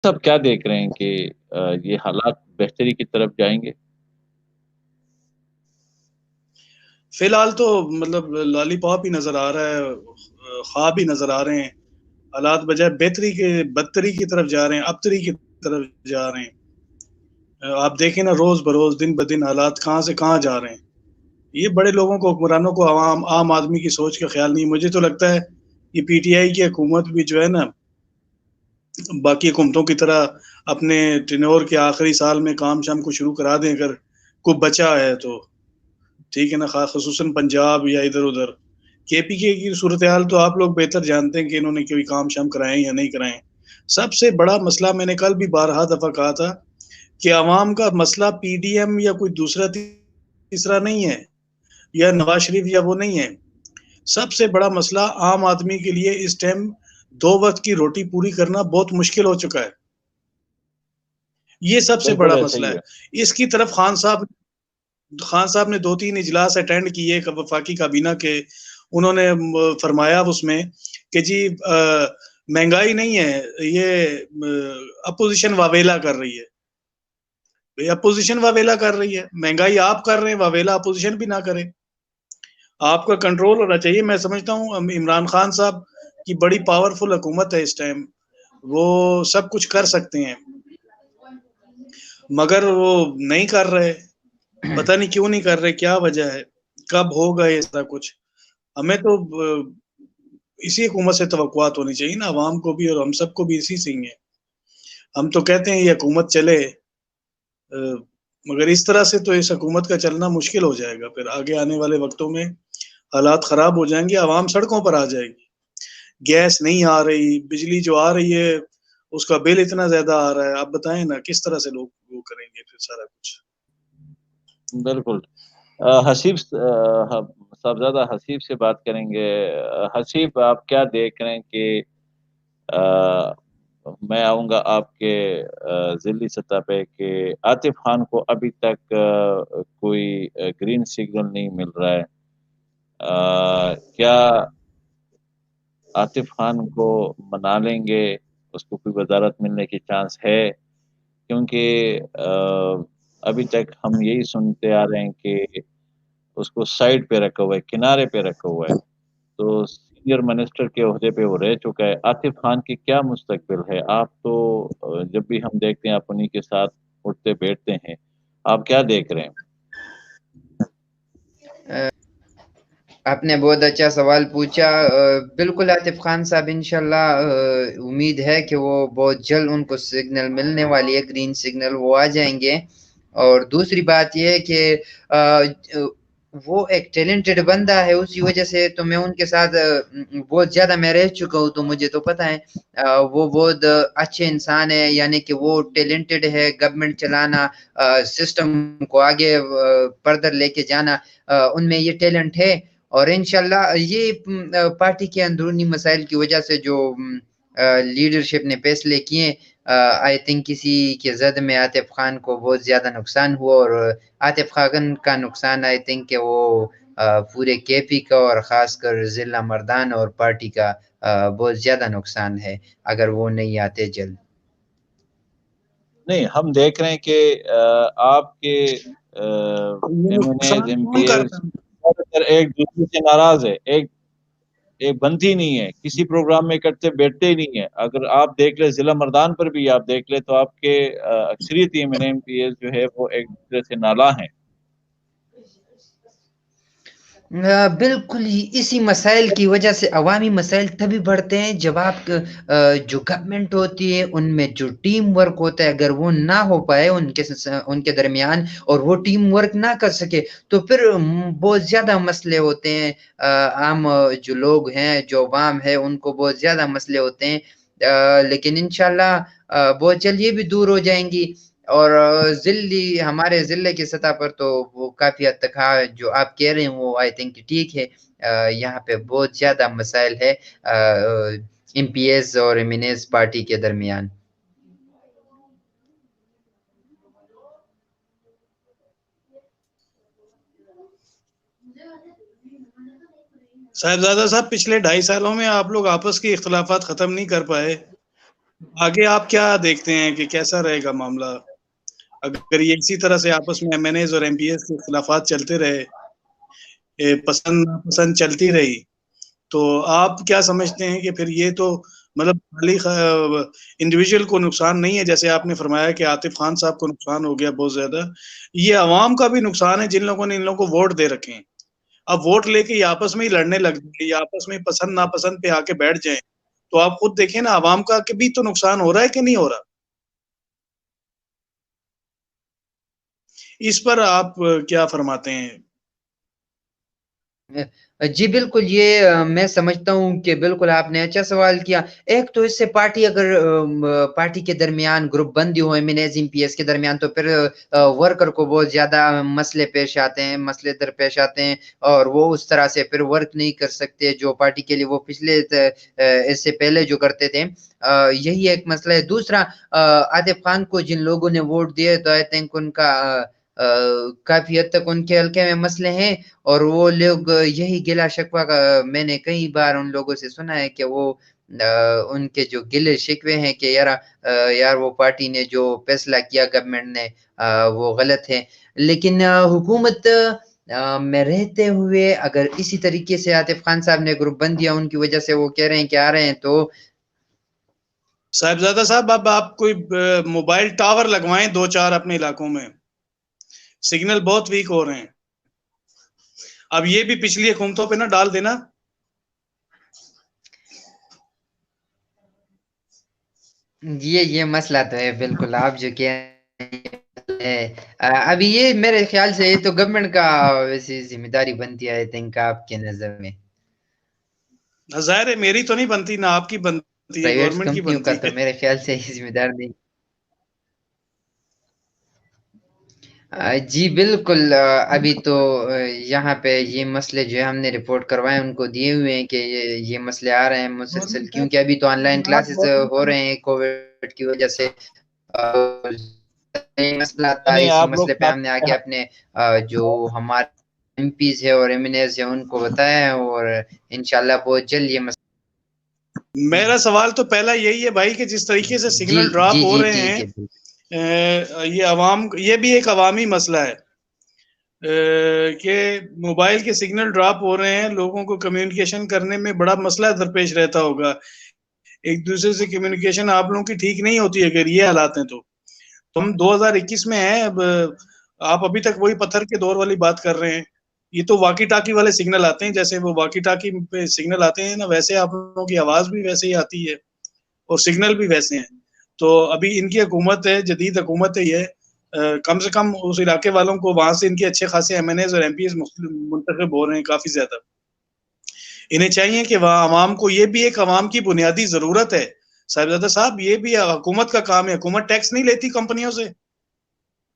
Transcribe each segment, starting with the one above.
سب کیا دیکھ رہے ہیں کہ یہ حالات بہتری کی طرف جائیں گے؟ فی الحال تو مطلب لالی پاپ ہی نظر آ رہا ہے، خواب ہی نظر آ رہے ہیں، حالات بجائے بہتری کے بدتری کی طرف جا رہے ہیں، ابتری کی طرف جا رہے ہیں۔ آپ دیکھیں نا، روز بروز دن بدن حالات کہاں سے کہاں جا رہے ہیں۔ یہ بڑے لوگوں کو، حکمرانوں کو عام آدمی کی سوچ کا خیال نہیں۔ مجھے تو لگتا ہے یہ پی ٹی آئی کی حکومت بھی جو ہے نا، باقی حکومتوں کی طرح اپنے ٹینور کے آخری سال میں کام شام کو شروع کرا دیں، اگر کوئی بچا ہے تو ٹھیک ہے نا، خصوصاً پنجاب یا ادھر ادھر۔ کے پی کے کی صورتحال تو آپ لوگ بہتر جانتے ہیں کہ انہوں نے کوئی کام شام کرائے یا نہیں کرائے۔ سب سے بڑا مسئلہ، میں نے کل بھی بارہا دفعہ کہا تھا کہ عوام کا مسئلہ پی ڈی ایم یا کوئی دوسرا تیسرا نہیں ہے، یا نواز شریف یا وہ نہیں ہے۔ سب سے بڑا مسئلہ عام آدمی کے لیے اس ٹائم 2 وقت کی روٹی پوری کرنا بہت مشکل ہو چکا ہے۔ یہ سب سے بالکل بڑا ایسا مسئلہ ہی ہے۔ ہے۔ اس کی طرف خان صاحب نے 2-3 اجلاس اٹینڈ کیے وفاقی کابینہ کے۔ انہوں نے فرمایا اس میں کہ جی مہنگائی نہیں ہے، یہ اپوزیشن واویلا کر رہی ہے۔ اپوزیشن واویلا کر رہی ہے، مہنگائی آپ کر رہے ہیں، واویلا اپوزیشن بھی نہ کرے۔ آپ کا کنٹرول ہونا چاہیے۔ میں سمجھتا ہوں عمران خان صاحب کی بڑی پاورفل حکومت ہے اس ٹائم، وہ سب کچھ کر سکتے ہیں، مگر وہ نہیں کر رہے۔ پتہ نہیں کیوں نہیں کر رہے، کیا وجہ ہے، کب ہوگا یہ سارا کچھ۔ ہمیں تو اسی حکومت سے توقعات ہونی چاہیے نا، عوام کو بھی اور ہم سب کو بھی اسی سے ہی ہے۔ ہم تو کہتے ہیں یہ حکومت چلے، مگر اس طرح سے تو اس حکومت کا چلنا مشکل ہو جائے گا۔ پھر آگے آنے والے وقتوں میں حالات خراب ہو جائیں گے، عوام سڑکوں پر آ جائے گی۔ گیس نہیں آ رہی، بجلی جو آ رہی ہے اس کا بل اتنا زیادہ آ رہا ہے، آپ بتائیں نا کس طرح سے لوگ وہ کریں گے پھر سارا کچھ۔ بالکل۔ حسیب صاحبزادہ حسیب سے بات کریں گے۔ حسیب، آپ کیا دیکھ رہے ہیں کہ میں آؤں گا آپ کے ضلعی سطح پہ کہ عاطف خان کو ابھی تک کوئی گرین سگنل نہیں مل رہا ہے۔ کیا عاطف خان کو منا لیں گے؟ اس کو کوئی وزارت ملنے کی چانس ہے؟ کیونکہ ابھی تک ہم یہی سنتے آ رہے ہیں کہ اس کو سائڈ پہ رکھا ہوا ہے، کنارے پہ رکھا ہوا ہے، تو سینئر منسٹر کے عہدے پہ وہ رہ چکا ہے۔ عاطف خان کی کیا مستقبل ہے؟ آپ تو جب بھی ہم دیکھتے ہیں آپ انہی کے ساتھ اٹھتے بیٹھتے ہیں، آپ کیا دیکھ رہے ہیں؟ آپ نے بہت اچھا سوال پوچھا۔ بالکل عاطف خان صاحب انشاءاللہ امید ہے کہ وہ بہت جلد ان کو سگنل ملنے والی ہے، گرین سگنل، وہ آ جائیں گے۔ اور دوسری بات یہ ہے کہ وہ ایک ٹیلنٹڈ بندہ ہے، اسی وجہ سے تو میں ان کے ساتھ بہت زیادہ میں رہ چکا ہوں، تو مجھے تو پتہ ہے وہ بہت اچھے انسان ہے، یعنی کہ وہ ٹیلنٹڈ ہے، گورنمنٹ چلانا، سسٹم کو آگے فردر لے کے جانا، ان میں یہ ٹیلنٹ ہے۔ اور انشاءاللہ یہ پارٹی کے اندرونی مسائل کی وجہ سے جو لیڈرشپ نے فیصلے کیے، آئی تھنک کسی کے زد میں عاطف خان کو بہت زیادہ نقصان ہوا، اور عاطف خان کا نقصان آئی تھنک کہ وہ پورے کے پی کا اور خاص کر ضلع مردان اور پارٹی کا بہت زیادہ نقصان ہے اگر وہ نہیں آتے جلد۔ نہیں، ہم دیکھ رہے ہیں کہ آپ کے ایم این ایز، نقصان ایم کون پی کر ایز رہا ہے؟ زیادہ تر ایک دوسرے سے ناراض ہے، ایک بنتی نہیں ہے، کسی پروگرام میں اکٹھے بیٹھتے ہی نہیں ہے۔ اگر آپ دیکھ لیں ضلع مردان پر بھی آپ دیکھ لیں تو آپ کے اکثریت M N M P A's جو ہے وہ ایک دوسرے سے نالا ہیں۔ بالکل ہی اسی مسائل کی وجہ سے عوامی مسائل تبھی بڑھتے ہیں جب آپ جو گورنمنٹ ہوتی ہے ان میں جو ٹیم ورک ہوتا ہے اگر وہ نہ ہو پائے ان کے درمیان، اور وہ ٹیم ورک نہ کر سکے تو پھر بہت زیادہ مسئلے ہوتے ہیں۔ عام جو لوگ ہیں، جو عوام ہے، ان کو بہت زیادہ مسئلے ہوتے ہیں، لیکن انشاءاللہ بہت جلد یہ بھی دور ہو جائیں گی۔ اور ہمارے ضلع کی سطح پر تو وہ کافی حد تک جو آپ کہہ رہے ہیں وہ آئی تھنک ٹھیک ہے۔ یہاں پہ بہت زیادہ مسائل ہے ایم پی ایس اور ایم این ایس پارٹی کے درمیان۔ صاحبزادہ صاحب، پچھلے 2.5 سالوں میں آپ لوگ آپس کے اختلافات ختم نہیں کر پائے، آگے آپ کیا دیکھتے ہیں کہ کیسا رہے گا معاملہ؟ اگر یہ اسی طرح سے آپس میں MNAs اور MPs کے اختلافات چلتے رہے، پسند ناپسند چلتی رہی، تو آپ کیا سمجھتے ہیں کہ پھر یہ تو مطلب خالی انڈیویجول کو نقصان نہیں ہے، جیسے آپ نے فرمایا کہ عاطف خان صاحب کو نقصان ہو گیا بہت زیادہ، یہ عوام کا بھی نقصان ہے جن لوگوں نے ان لوگوں کو ووٹ دے رکھے ہیں. اب ووٹ لے کے یہ آپس میں ہی لڑنے لگ جائیں یا آپس میں پسند ناپسند پہ آ کے بیٹھ جائیں، تو آپ خود دیکھیں نا عوام کا بھی تو نقصان ہو رہا ہے کہ نہیں ہو رہا. اس پر آپ کیا فرماتے ہیں؟ جی بالکل، یہ میں سمجھتا ہوں کہ بالکل آپ نے اچھا سوال کیا. ایک تو اس سے پارٹی اگر پارٹی کے درمیان گروپ بندی ہو MNAs MPs کے درمیان، تو پھر ورکر کو بہت زیادہ مسئلے پیش آتے ہیں، مسئلے درپیش آتے ہیں، اور وہ اس طرح سے پھر ورک نہیں کر سکتے جو پارٹی کے لیے وہ پچھلے اس سے پہلے جو کرتے تھے. یہی ایک مسئلہ ہے. دوسرا، عاطف خان کو جن لوگوں نے ووٹ دیے تو آئی تھنک ان کا کافی حد تک ان کے حلقے میں مسئلے ہیں، اور وہ لوگ یہی گلا شکوہ کا میں نے کئی بار ان لوگوں سے سنا ہے کہ وہ ان کے جو گلے شکوے ہیں کہ یار وہ پارٹی نے جو فیصلہ کیا گورنمنٹ نے وہ غلط ہے. لیکن حکومت میں رہتے ہوئے اگر اسی طریقے سے عاطف خان صاحب نے گروپ بندیاں ان کی وجہ سے وہ کہہ رہے ہیں کہ آ رہے ہیں، تو صاحبزادہ صاحب اب آپ کوئی موبائل ٹاور لگوائیں 2-4 اپنے علاقوں میں، سگنل بہت ویک ہو رہے ہیں. اب یہ بھی پچھلی حکومتوں پہ نہ ڈال دینا. یہ مسئلہ تو ہے بالکل آپ جو کہہ ابھی یہ میرے خیال سے یہ تو گورنمنٹ کا ویسے ذمہ داری بنتی ہے. آئی تھنک آپ کے نظر میں ظاہر ہے میری تو نہیں بنتی، نہ آپ کی بنتی ہے، پرائیویٹ گورنمنٹ کی کمپنیوں کا بنتی تو ہے. میرے خیال سے ذمہ دار نہیں. جی بالکل. ابھی تو یہاں پہ یہ مسئلے جو ہم نے رپورٹ کروائے ان کو دیے ہوئے ہیں کہ یہ مسئلے آ رہے ہیں مسلسل، کیونکہ ابھی تو آن لائن کلاسز ہو رہے ہیں کووڈ کی وجہ سے. مسئلہ تھا، نہیں اسی آپ لوگ مسئلے پہ ہم نے آگے اپنے جو ہمارے MPs ہے اور MNAs ہے ان کو بتایا، اور انشاءاللہ بہت جلد یہ مسئلہ. میرا سوال تو پہلا یہی ہے بھائی کہ جس طریقے سے جی سگنل ڈراپ جی ہو جی رہے ٹھیک ہیں، ہے. یہ بھی ایک عوامی مسئلہ ہے کہ موبائل کے سگنل ڈراپ ہو رہے ہیں، لوگوں کو کمیونیکیشن کرنے میں بڑا مسئلہ درپیش رہتا ہوگا. ایک دوسرے سے کمیونیکیشن آپ لوگوں کی ٹھیک نہیں ہوتی اگر یہ حالات ہیں. تو ہم 2021 میں ہیں، اب آپ ابھی تک وہی پتھر کے دور والی بات کر رہے ہیں. یہ تو واکی ٹاکی والے سگنل آتے ہیں، جیسے وہ واکی ٹاکی پہ سگنل آتے ہیں نا، ویسے آپ لوگوں کی آواز بھی ویسے ہی آتی ہے اور سگنل بھی ویسے ہیں. تو ابھی ان کی حکومت ہے، جدید حکومت ہے یہ، کم سے کم اس علاقے والوں کو وہاں سے ان کے اچھے خاصے MNAs اور MPs منتخب ہو رہے ہیں کافی زیادہ. انہیں چاہیے کہ وہاں عوام کو، یہ بھی ایک عوام کی بنیادی ضرورت ہے صاحبزادہ صاحب، یہ بھی حکومت کا کام ہے. حکومت ٹیکس نہیں لیتی کمپنیوں سے،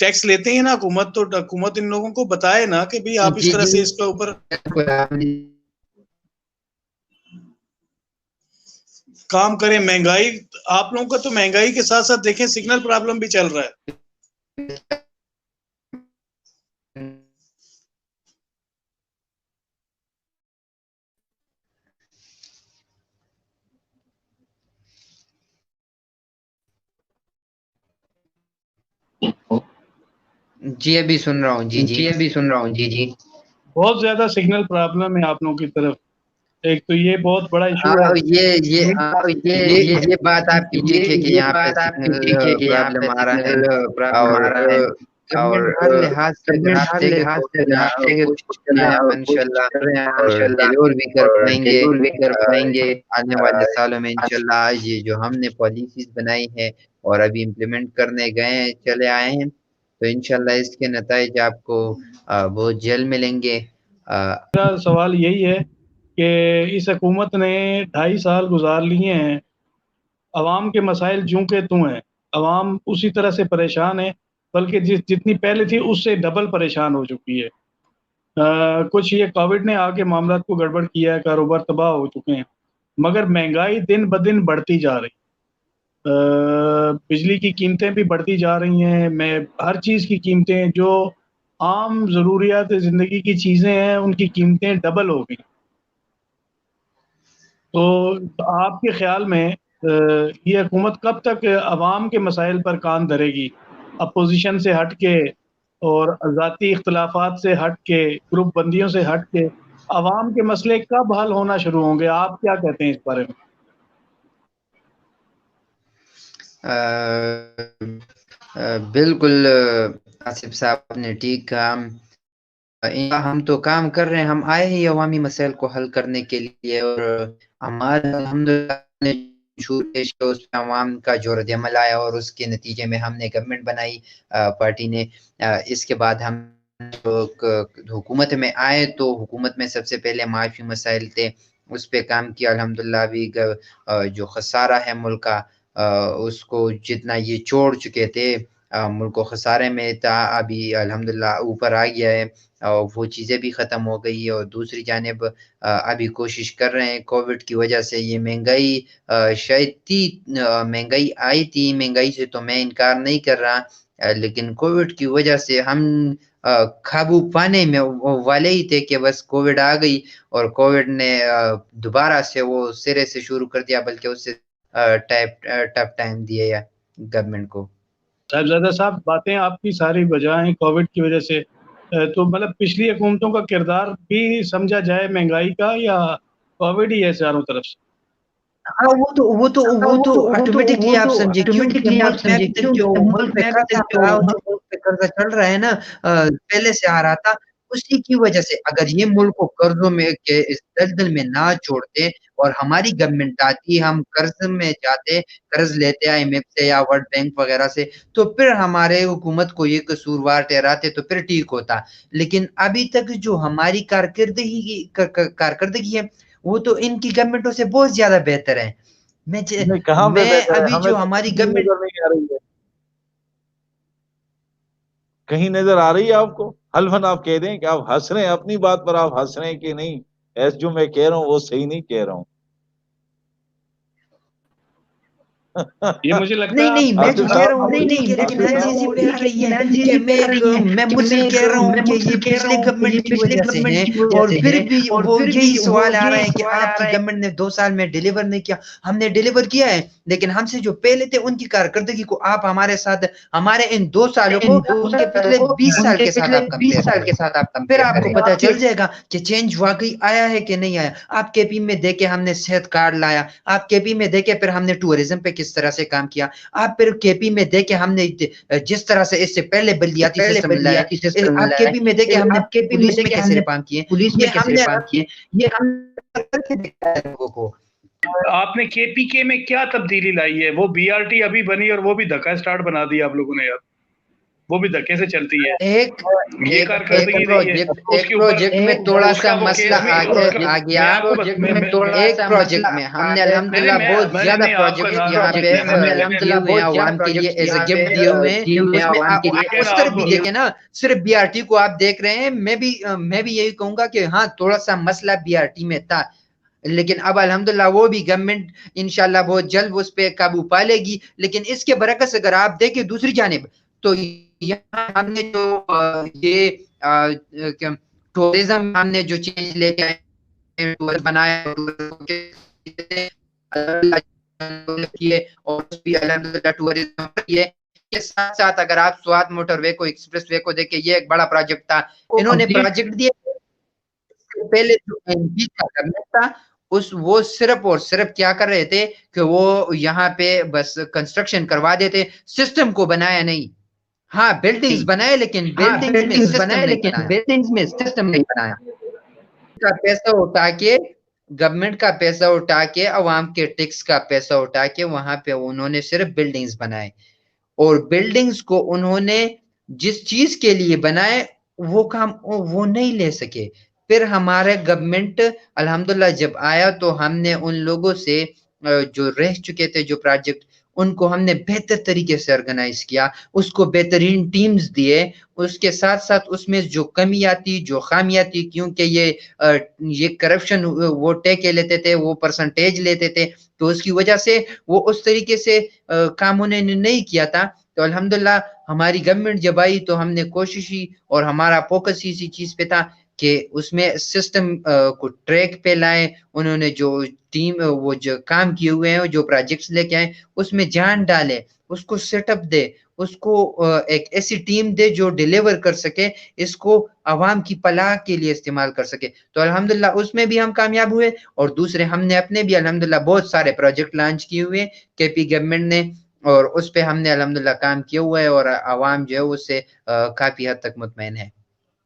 ٹیکس لیتے ہیں نا حکومت، تو حکومت ان لوگوں کو بتائے نا کہ بھی آپ اس جی طرح جی سے اس کے اوپر کام کریں. مہنگائی آپ لوگوں کا تو مہنگائی کے ساتھ ساتھ دیکھیں سگنل پرابلم بھی چل رہا ہے. جی ابھی سن رہا ہوں. ابھی سن رہا ہوں. جی بہت زیادہ سگنل پرابلم ہے آپ لوگوں کی طرف. ایک تو یہ بہت بڑا ایشو ہے. یہ بات آپ کی ٹھیک ہے کہ یہ یہاں پہ بات آپ کی ٹھیک ہے سگنل کہ یہاں پہ پرابلم آ رہا ہے، سگنل پرابلم اور آ رہا ہے، اور گورنمنٹ ہر لحاظ سے اگر گورنمنٹ آپ ہر دیکھیں لحاظ تو سے اگر آپ دیکھیں کوشش تو کر رہے ہیں ہم کوشش انشاءاللہ کر رہے ہیں اور انشاءاللہ ڈیلیور بھی کر اور پائیں گے ڈیلیور بھی کر پائیں گے آنے والے سالوں میں انشاءاللہ. یہ جو ہم نے پالیسیز بنائی ہے اور ابھی امپلیمنٹ کرنے گئے ہیں، چلے آئے ہیں، تو انشاءاللہ اس کے نتائج آپ کو بہت جلد ملیں گے. میرا سوال یہی ہے کہ اس حکومت نے 2.5 سال گزار لیے ہیں، عوام کے مسائل جوں کے توں ہیں، عوام اسی طرح سے پریشان ہے، بلکہ جتنی پہلے تھی اس سے ڈبل پریشان ہو چکی ہے. کچھ یہ کووڈ نے آ کے معاملات کو گڑبڑ کیا ہے، کاروبار تباہ ہو چکے ہیں، مگر مہنگائی دن بدن بڑھتی جا رہی. بجلی کی قیمتیں بھی بڑھتی جا رہی ہیں، ہر چیز کی قیمتیں، جو عام ضروریات زندگی کی چیزیں ہیں ان کی قیمتیں ڈبل ہو گئی. تو آپ کے خیال میں یہ حکومت کب تک عوام کے مسائل پر کان دھرے گی؟ اپوزیشن سے ہٹ کے اور ذاتی اختلافات سے ہٹ کے، گروپ بندیوں سے ہٹ کے عوام کے مسئلے کب حل ہونا شروع ہوں گے؟ آپ کیا کہتے ہیں اس بارے میں؟ بالکل آصف صاحب نے ٹھیک کہا، ہم تو کام کر رہے ہیں، ہم آئے ہی عوامی مسائل کو حل کرنے کے لیے، اور ہمارے الحمدللہ اس پہ عوام کا جو رد عمل آیا اور اس کے نتیجے میں ہم نے گورنمنٹ بنائی پارٹی نے۔ اس کے بعد ہم حکومت میں آئے تو حکومت میں سب سے پہلے معاشی مسائل تھے، اس پہ کام کیا الحمدللہ۔ ابھی جو خسارہ ہے ملک کا، اس کو جتنا یہ چھوڑ چکے تھے ملک کو خسارے میں تھا، ابھی الحمدللہ اوپر آ گیا ہے، وہ چیزیں بھی ختم ہو گئی ہے۔ اور دوسری جانب ابھی کوشش کر رہے ہیں، کووڈ کی وجہ سے یہ مہنگائی شاید تھی، مہنگائی آئی تھی، مہنگائی سے تو میں انکار نہیں کر رہا، لیکن کووڈ کی وجہ سے ہم قابو پانے میں والے ہی تھے کہ بس کووڈ آ گئی، اور کووڈ نے دوبارہ سے وہ سرے سے شروع کر دیا، بلکہ اس سے ٹف ٹائم دیا گورنمنٹ کو۔ صاحبزادہ صاحب، باتیں آپ کی ساری بجائیں کووڈ کی وجہ سے، تو مطلب پچھلی حکومتوں کا کردار بھی سمجھا جائے مہنگائی کا، یا کووڈ ہی ہے چاروں طرف سے؟ ہاں، وہ تو آٹومیٹکلی آپ سمجھے، کیونکہ ملک میں ابھی تک جو ملک پہ قرضہ چل رہا ہے نا، پہلے سے آ رہا تھا، اسی کی وجہ سے اگر یہ ملک کو قرضوں میں کے اس دلدل میں نہ چھوڑتے اور ہماری گورنمنٹ آتی، ہم قرض میں جاتے، قرض لیتے آئی ایم ایف سے یا ورلڈ بینک وغیرہ سے، تو پھر ہمارے حکومت کو یہ قصوروار ٹھہراتے تو پھر ٹھیک ہوتا۔ لیکن ابھی تک جو ہماری کارکردگی ہے وہ تو ان کی گورنمنٹوں سے بہت زیادہ بہتر ہے۔ میں ابھی جو ہماری گورنمنٹ نہیں آ رہی ہے، کہیں نظر آ رہی ہے آپ کو؟ حلفاً آپ کہہ دیں کہ آپ ہنس رہے ہیں اپنی بات پر، آپ ہنس رہے ہیں کہ نہیں ایس جو میں کہہ رہا ہوں وہ صحیح نہیں کہہ رہا ہوں؟ یہ مجھے لگتا ہے نہیں، میں جو کہہ رہا ہوں نہیں، لیکن ہر چیز یہ پہ آ رہی ہے کہ میں مجھے کہہ رہا ہوں کہ یہ پچھلے گورنمنٹ کی وجہ سے ہیں، اور پھر بھی وہ یہی سوال آ رہا ہے کہ آپ کی گورنمنٹ نے 2 سال میں ڈیلیور نہیں کیا۔ ہم نے ڈیلیور کیا ہے، لیکن ہم سے جو پہلے تھے ان کی کارکردگی کو آپ ہمارے ساتھ، ہمارے ان 2 سالوں کو ان کے پچھلے 20 سال کے ساتھ آپ کمپیئر کریں، پھر آپ کو پتہ چل جائے گا کہ چینج واقعی آیا ہے کہ نہیں آیا۔ آپ کے پی میں دیکھے ہم نے صحت کارڈ لایا، آپ کے پی میں دیکھے پھر ہم نے ٹورزم پہ کس طرح سے کام کیا، آپ پھر کے پی میں دیکھے ہم نے جس طرح سے اس سے پہلے بلدیاتی سسٹم لایا، آپ کے پی میں دیکھے ہم نے پولیس میں کیسے کام کیے، یہ ہم لوگوں کو۔ آپ نے کے پی کے میں کیا تبدیلی لائی ہے؟ وہ بی آر ٹی ابھی بنی اور وہ بھی دھکا سٹارٹ بنا دیا آپ لوگوں نے یار، وہ بھی دھکے سے چلتی ہے۔ ایک پروجیکٹ میں تھوڑا سا مسئلہ آ گیا، ایک پروجیکٹ میں ہم نے الحمدللہ بہت زیادہ پروجیکٹ یہاں پہ کیے ہوئے ہیں عوام کے لیے ایز اے گفٹ دیے ہوئے ہیں، اس میں آپ اس طرف بھی دیکھیں نا، صرف بی آر ٹی کو آپ دیکھ رہے ہیں، میں بھی یہی کہوں گا کہ ہاں تھوڑا سا مسئلہ بی آر ٹی میں تھا، لیکن اب الحمدللہ وہ بھی گورنمنٹ انشاءاللہ بہت جلد اس پہ قابو پا لے گی۔ لیکن اس کے برعکس اگر آپ دیکھیں دوسری جانب، تو یہاں ہم نے جو یہ ٹورزم ہم نے جو چیز لے کے آئے بنایا اور بھی الحمدللہ ٹورزم کیے کے ساتھ ساتھ، اگر آپ سوات موٹر وے کو، ایکسپریس وے کو دیکھیں، یہ ایک بڑا پروجیکٹ تھا، انہوں نے پروجیکٹ دیے پہلے جو این پی کا گورنمنٹ تھا وہ صرف اور صرف کیا کر رہے تھے کہ وہ یہاں پہ بس کنسٹرکشن کروا دیتے، سسٹم کو بنایا نہیں۔ ہاں بلڈنگز بنائے لیکن بلڈنگز میں سسٹم نہیں بنایا۔ کا پیسہ اٹھا کے، گورنمنٹ کا پیسہ اٹھا کے، عوام کے ٹیکس کا پیسہ اٹھا کے وہاں پہ انہوں نے صرف بلڈنگز بنائے، اور بلڈنگز کو انہوں نے جس چیز کے لیے بنائے وہ کام وہ نہیں لے سکے۔ پھر ہمارے گورنمنٹ الحمدللہ جب آیا تو ہم نے ان لوگوں سے جو رہ چکے تھے جو پروجیکٹ، ان کو ہم نے بہتر طریقے سے آرگنائز کیا، اس کو بہترین ٹیمز دیے، اس کے ساتھ ساتھ اس میں جو کمیاں تھی، جو خامیاں تھی، کیونکہ یہ کرپشن، وہ ٹیکے لیتے تھے، وہ پرسنٹیج لیتے تھے، تو اس کی وجہ سے وہ اس طریقے سے کام انہوں نے نہیں کیا تھا۔ تو الحمدللہ ہماری گورنمنٹ جب آئی تو ہم نے کوشش کی اور ہمارا فوکس اسی چیز پہ تھا کہ اس میں سسٹم کو ٹریک پہ لائیں، انہوں نے جو ٹیم وہ جو کام کیے ہوئے ہیں، جو پروجیکٹس لے کے آئیں، اس میں جان ڈالے، اس کو سیٹ اپ دے، اس کو ایک ایسی ٹیم دے جو ڈیلیور کر سکے، اس کو عوام کی فلاح کے لیے استعمال کر سکے۔ تو الحمدللہ اس میں بھی ہم کامیاب ہوئے، اور دوسرے ہم نے اپنے بھی الحمدللہ بہت سارے پروجیکٹ لانچ کیے ہوئے کے پی گورنمنٹ نے، اور اس پہ ہم نے الحمدللہ کام کیا ہوا ہے، اور عوام جو ہے اس سے کافی حد تک مطمئن ہے۔